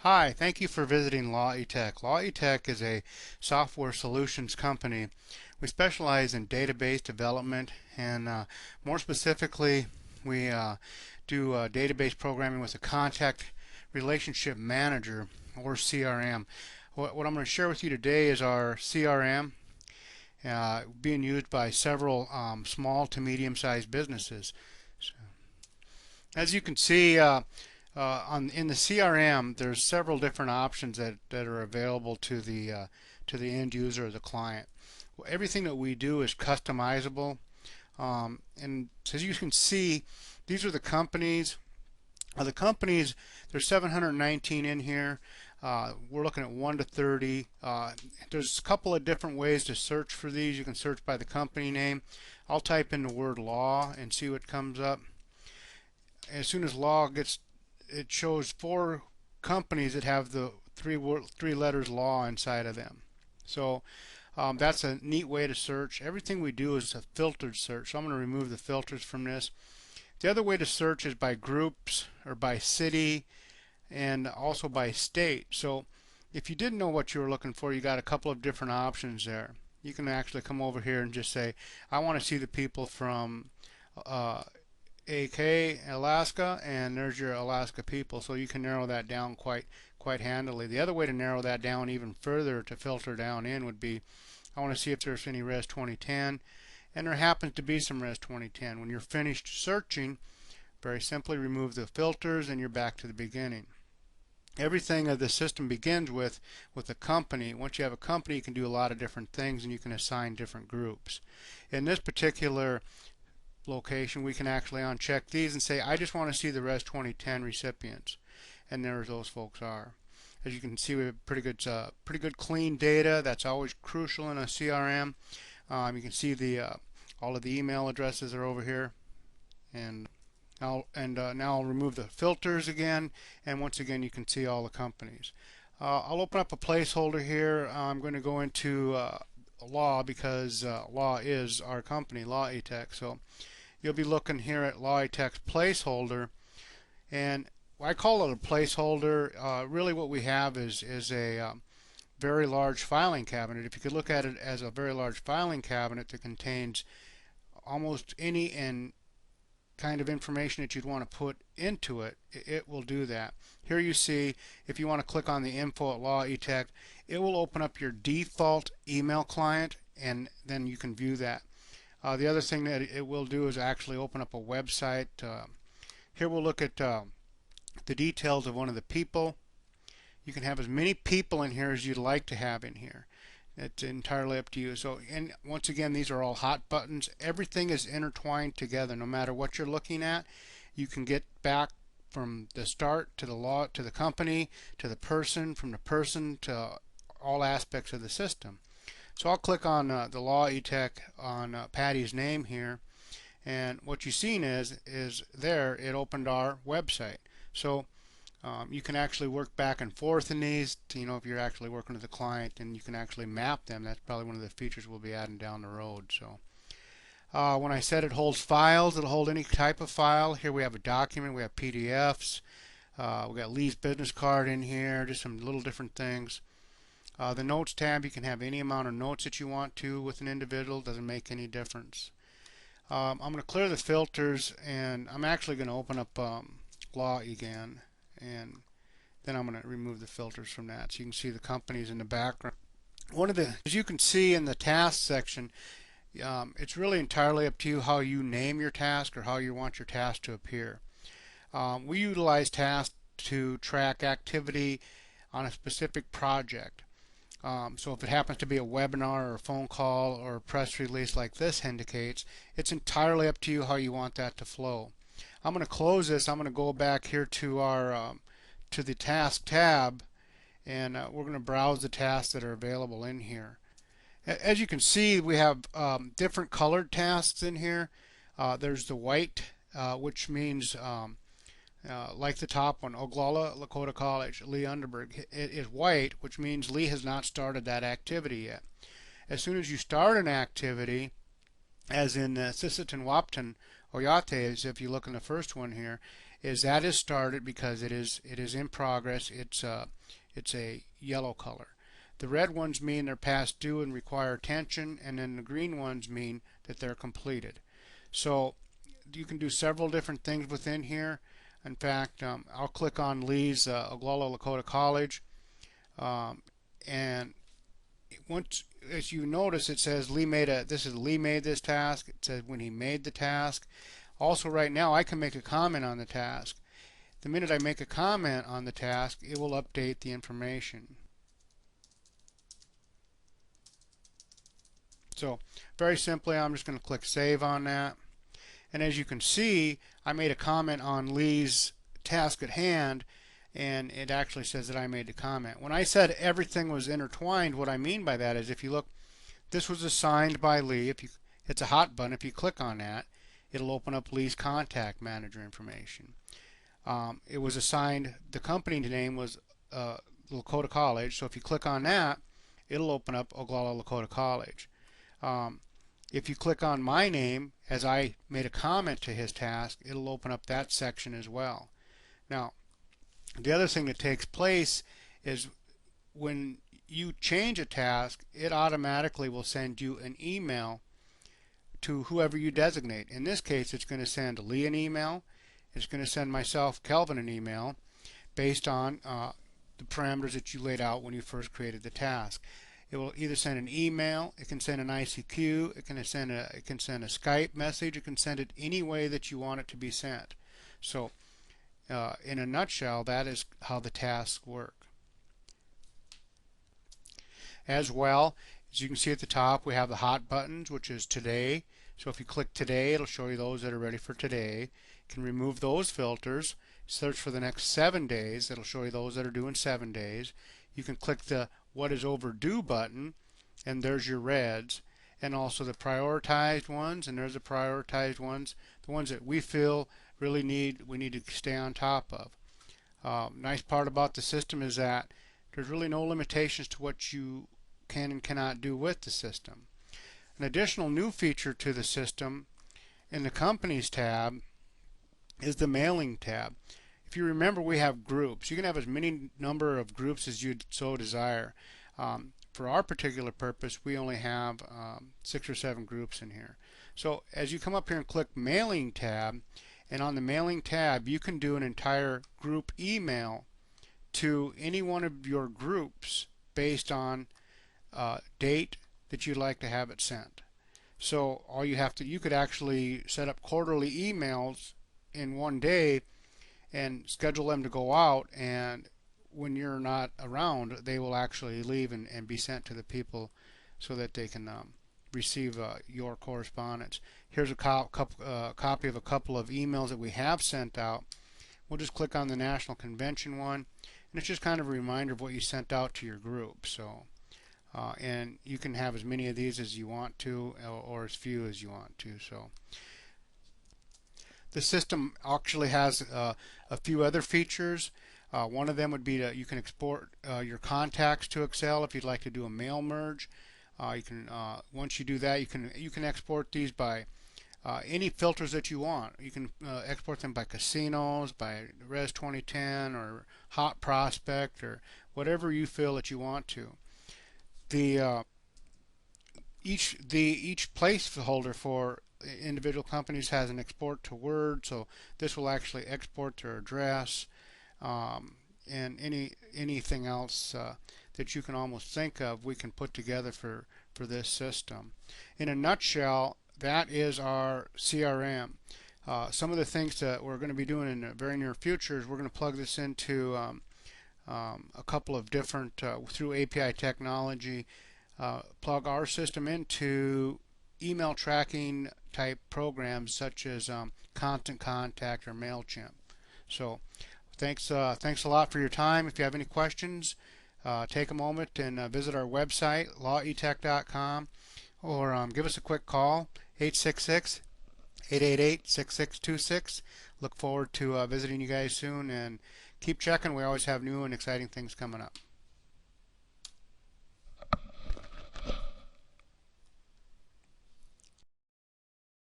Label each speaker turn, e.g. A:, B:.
A: Hi, thank you for visiting Law E-Tech. Law E-Tech is a software solutions company. We specialize in database development and more specifically, we do database programming with a contact relationship manager or CRM. What I'm going to share with you today is our CRM being used by several small to medium-sized businesses. So, as you can see, in the CRM, there's several different options that are available to the end user or the client. Everything that we do is customizable, and as you can see, these are the companies. There's 719 in here. We're looking at 1 to 30. There's a couple of different ways to search for these. You can search by the company name. I'll type in the word law and see what comes up. As soon as law gets, it shows 4 companies that have the three letters law inside of them. So that's a neat way to search. Everything we do is a filtered search. So I'm going to remove the filters from this. The other way to search is by groups or by city and also by state. So if you didn't know what you were looking for, you got a couple of different options there. You can actually come over here and just say, I want to see the people from AK Alaska, and there's your Alaska people. So you can narrow that down quite handily. The other way to narrow that down even further to filter down in would be, I want to see if there's any Res 2010, and there happens to be some Res 2010. When you're finished searching, very simply remove the filters and you're back to the beginning. Everything of the system begins with a company. Once you have a company, you can do a lot of different things and you can assign different groups. In this particular location, we can actually uncheck these and say, I just want to see the Res 2010 recipients, and there those folks are. As you can see, we have pretty good clean data. That's always crucial in a CRM. You can see all of the email addresses are over here, and now I'll remove the filters again, and once again you can see all the companies. I'll open up a placeholder here. I'm going to go into law because law is our company, Law E-Tech. So you'll be looking here at Law E-Tech's placeholder, and I call it a placeholder. Really what we have is a very large filing cabinet. If you could look at it as a very large filing cabinet that contains almost any and kind of information that you'd want to put into it, it will do that. Here you see, if you want to click on the info at Law E-Tech, it will open up your default email client, and then you can view that. The other thing that it will do is actually open up a website. Here we'll look at the details of one of the people. You can have as many people in here as you'd like to have in here. It's entirely up to you. So, and once again, these are all hot buttons. Everything is intertwined together. No matter what you're looking at, you can get back from the start to the law, to the company, to the person, from the person to all aspects of the system. So I'll click on the Law E-Tech on Patty's name here, and what you've seen is there it opened our website. So you can actually work back and forth in these to, if you're actually working with the client, and you can actually map them. That's probably one of the features we'll be adding down the road. So when I said it holds files, it'll hold any type of file. Here we have a document, we have PDFs, we got Lee's business card in here, just some little different things. The notes tab, you can have any amount of notes that you want to with an individual. Doesn't make any difference. I'm going to clear the filters, and I'm actually going to open up Law again, and then I'm going to remove the filters from that, so you can see the companies in the background. As you can see in the task section, it's really entirely up to you how you name your task or how you want your task to appear. We utilize tasks to track activity on a specific project. So if it happens to be a webinar or a phone call or a press release like this indicates, it's entirely up to you how you want that to flow. I'm going to close this. I'm going to go back here to our to the task tab, and we're going to browse the tasks that are available in here. As you can see, we have different colored tasks in here. There's the white, which means like the top one, Oglala Lakota College, Lee Underberg. It is white, which means Lee has not started that activity yet. As soon as you start an activity, as in Sisseton Wapton Oyate, as if you look in the first one here, is that is started because it is in progress. It's a yellow color. The red ones mean they're past due and require attention, and then the green ones mean that they're completed. So you can do several different things within here. In fact, I'll click on Lee's Oglala Lakota College, and once, as you notice, it says Lee made this task. It says when he made the task. Also, right now I can make a comment on the task. The minute I make a comment on the task, it will update the information. So very simply, I'm just going to click save on that. And as you can see, I made a comment on Lee's task at hand, and it actually says that I made the comment. When I said everything was intertwined, what I mean by that is if you look, this was assigned by Lee. It's a hot button. If you click on that, it'll open up Lee's contact manager information. It was assigned, the company name was Lakota College, so if you click on that, it'll open up Oglala Lakota College. If you click on my name, as I made a comment to his task, it'll open up that section as well. Now, the other thing that takes place is when you change a task, it automatically will send you an email to whoever you designate. In this case, it's going to send Lee an email. It's going to send myself, Kelvin, an email based on the parameters that you laid out when you first created the task. It will either send an email, it can send an ICQ, it can send a Skype message, it can send it any way that you want it to be sent. So in a nutshell, that is how the tasks work. As well, as you can see at the top, we have the hot buttons, which is today. So if you click today, it'll show you those that are ready for today. You can remove those filters, search for the next 7 days, it'll show you those that are due in 7 days. You can click the what is overdue button, and there's your reds, and also the prioritized ones, and there's the prioritized ones, the ones that we feel really we need to stay on top of. Nice part about the system is that there's really no limitations to what you can and cannot do with the system. An additional new feature to the system in the Companies tab is the Mailing tab. If you remember, we have groups. You can have as many number of groups as you so desire. For our particular purpose, we only have 6 or 7 groups in here. So as you come up here and click Mailing tab, and on the Mailing tab, you can do an entire group email to any one of your groups based on date that you'd like to have it sent. So all you could actually set up quarterly emails in one day and schedule them to go out, and when you're not around, they will actually leave and be sent to the people so that they can receive your correspondence. Here's a copy of a couple of emails that we have sent out. We'll just click on the National Convention one, and it's just kind of a reminder of what you sent out to your group. So, and you can have as many of these as you want to, or as few as you want to. So, the system actually has a few other features. One of them would be that you can export your contacts to Excel if you'd like to do a mail merge. You can once you do that, you can export these by any filters that you want. You can export them by casinos, by Res 2010, or Hot Prospect, or whatever you feel that you want to. Each placeholder for individual companies has an export to Word, so this will actually export their address, and anything else that you can almost think of, we can put together for this system. In a nutshell, that is our CRM. Some of the things that we're going to be doing in the very near future is we're going to plug this into a couple of different, through API technology, plug our system into email tracking type programs such as Constant Contact or MailChimp. So thanks a lot for your time. If you have any questions, take a moment and visit our website, lawetech.com, or give us a quick call, 866-888-6626. Look forward to visiting you guys soon, and keep checking. We always have new and exciting things coming up.